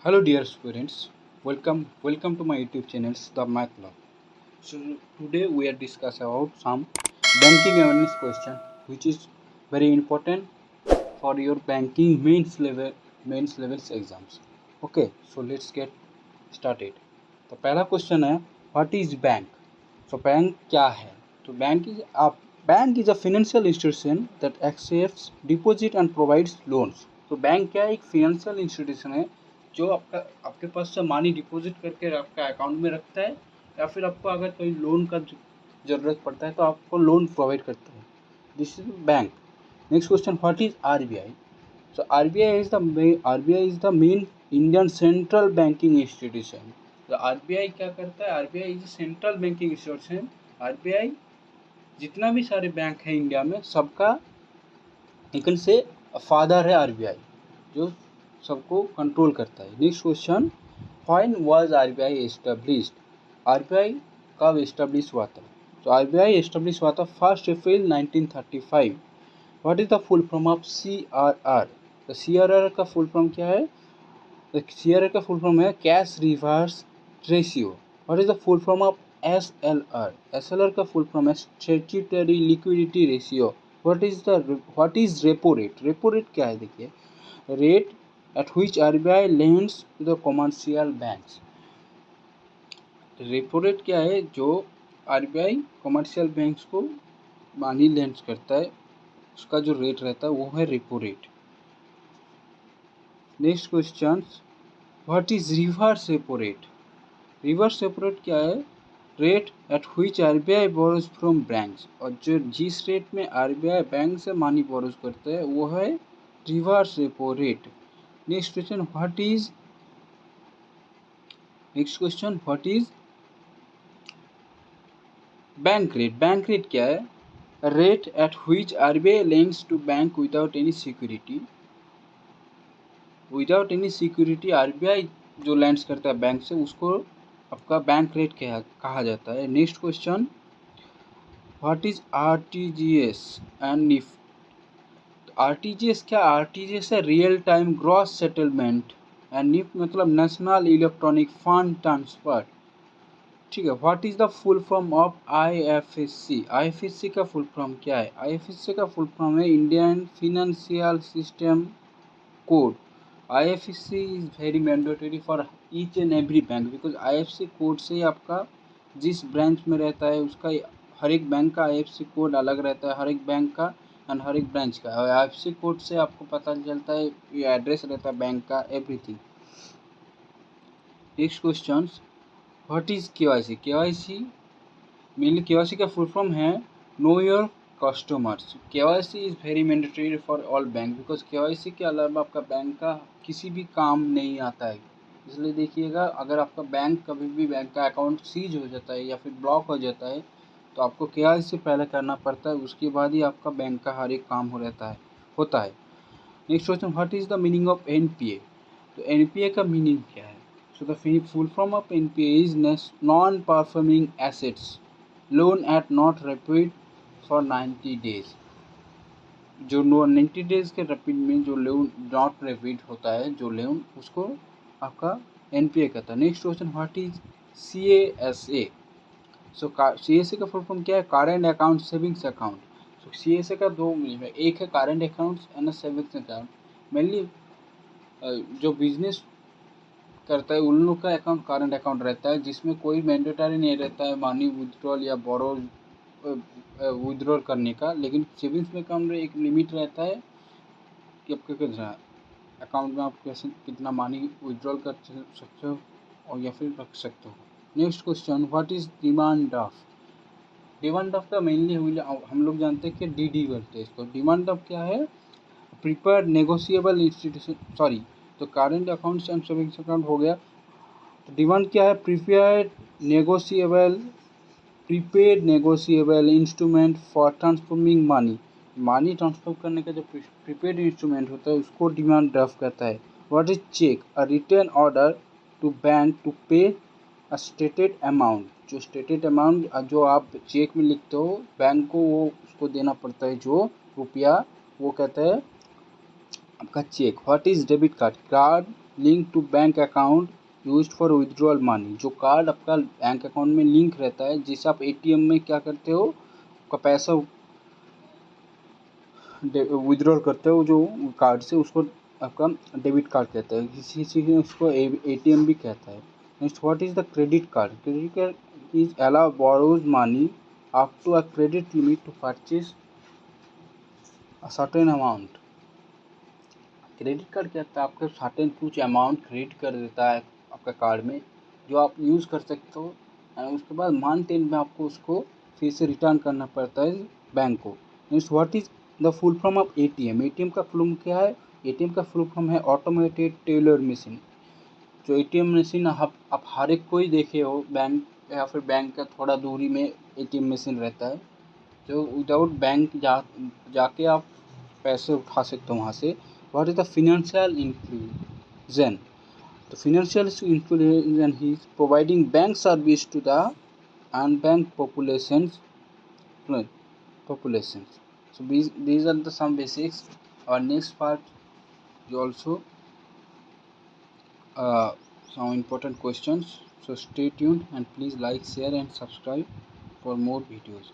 Hello dear students, welcome to my YouTube channel The Math Lab. So today we are discussing about some banking awareness question which is very important for your banking mains levels exams. Okay, so let's get started. तो पहला question है what is bank. So bank क्या है? तो bank is a financial institution that accepts deposit and provides loans. तो bank क्या है? एक फाइनेंशियल इंस्टीट्यूशन है जो आपके पास से मनी डिपॉजिट करके आपका अकाउंट में रखता है या फिर आपको अगर कोई लोन का ज़रूरत पड़ता है तो आपको लोन प्रोवाइड करता है. This is bank. Next question what is RBI. So RBI is the main Indian central banking institution. तो RBI क्या करता है? RBI is central banking institution. RBI जितना भी सारे बैंक है इंडिया में सबका एक से फादर है RBI, जो सबको कंट्रोल करता है. Next question when was RBI established. RBI कब एस्टेब्लिश हुआ था? तो RBI एस्टेब्लिश हुआ था 1 अप्रैल 1935. What is the full form of CRR. तो CRR का फुल फॉर्म क्या है? CRR का फुल फॉर्म है cash reverse ratio. What is the full form of SLR. SLR का फुल फॉर्म है statutory liquidity ratio. What is repo rate. Repo rate क्या है? देखिए, rate at which RBI lends to the commercial banks. Repo rate क्या है? जो RBI commercial banks को money lends करता है उसका जो रेट रहता है वो है repo rate. Next question what is reverse repo rate. Reverse repo rate क्या है? Rate at which RBI borrows from banks. और जो जिस रेट में RBI बैंक से मनी बोरोज करता है वो है reverse repo rate. Next question what is bank rate. Bank rate क्या है? Rate at which RBI lends to bank without any security. Without any security RBI जो लैंड्स करता है बैंक से उसको आपका बैंक रेट कहा जाता है. Next question what is RTGS and NEFT. RTGS क्या? RTGS है real time gross settlement and NEFT मतलब नेशनल इलेक्ट्रॉनिक फंड ट्रांसफर. ठीक है. What is the full form of IFSC. IFSC का फुल फॉर्म क्या है? IFSC का फुल फॉर्म है Indian financial system code. IFSC is very mandatory for each and every bank because IFSC code से आपका जिस ब्रांच में रहता है उसका हर एक बैंक का IFSC कोड अलग रहता है, हर एक बैंक का एंड हर एक ब्रांच का. और IFSC कोड से आपको पता चलता है ये एड्रेस रहता है बैंक का, everything. Next question what is KYC. KYC mainly KYC का फुल फॉर्म है know your customers. KYC is very mandatory for all bank because KYC के अलावा आपका बैंक का किसी भी काम नहीं आता है. इसलिए देखिएगा, अगर आपका बैंक कभी भी बैंक का अकाउंट सीज हो जाता है या फिर ब्लॉक हो जाता है तो आपको KYC पहले करना पड़ता है, उसके बाद ही आपका बैंक का हर एक काम होता है. Next question what is the meaning of NPA. तो NPA का मीनिंग क्या है? So the full form of NPA is non performing assets loan eight not repeat for 90 days. जो 90 डेज के रैपिड में जो लोन नॉट रिपीट होता है जो लोन उसको आपका NPA कहता है. Next question what is CASA. So CASA का फुल फॉर्म क्या है? Current account savings account. So CASA का दो मीनिंग है, एक है current accounts and savings account. Mainly जो बिजनेस करता है उन लोग का अकाउंट करेंट अकाउंट रहता है जिसमें कोई मैंडेटरी नहीं रहता है मनी विथड्रॉल या बोरो विथड्रॉल करने का. लेकिन सेविंग्स में अकाउंट में एक लिमिट रहता है कि आपके कितना अकाउंट में आप कैसे कितना मनी विथड्रॉल कर सकते हो और या फिर रख सकते हो. Next question what is demand draft. Demand draft का मेनली हम लोग जानते हैं कि DD बोलते हैं इसको. डिमांड ड्राफ्ट क्या है? Prepared negotiable institution sorry. तो current accounts and savings account हो गया. तो डिमांड क्या है? Prepaid negotiable instrument for transforming money transfer करने का जो प्रीपेड इंस्ट्रूमेंट होता है उसको डिमांड ड्राफ्ट कहता है. What is cheque. A return order to bank to pay a stated amount. जो स्टेटेड अमाउंट जो आप चेक में लिखते हो बैंक को वो उसको देना पड़ता है जो रुपया, वो कहता है आपका cheque. What is debit card. Card link to bank account used for withdrawal money. जो कार्ड आपका बैंक अकाउंट में लिंक रहता है, जिससे आप एटीएम में क्या करते हो, आपका पैसा विड्रॉल करते हो जो कार्ड से, उसको आपका डेबिट कार्ड कहते हैं, किसी ने उसको एटीएम भी कहता है। Next, what is the credit card? Credit card is allow borrows money up to a credit limit to purchase a certain amount. Credit card क्या होता है, आपका सर्टेन कुछ अमाउंट क्रेडिट कर देता है आपका कार्ड में, जो आप यूज़ कर सकते हो, उसके बाद मंथ एंड में आपको उसको फिर से रिटर्न करना पड़ता है बैंक को। Means what is the full form of ATM? ATM का फुल फॉर्म क्या है? एटीएम का फुल फॉर्म है ऑटोमेटेड टेलर मशीन। जो एटीएम मशीन आप हर एक को ही देखे हो, बैंक या फिर बैंक का थोड़ा दूरी में एटीएम मशीन रहता है, जो विदाउट बैंक जाके आप पैसे उठा सकते हो वहाँ से। What is the financial inclusion? The financial inclusion is providing bank service to the unbanked populations. So these are the some basics. Our next part is also some important questions. So stay tuned and please like, share and subscribe for more videos.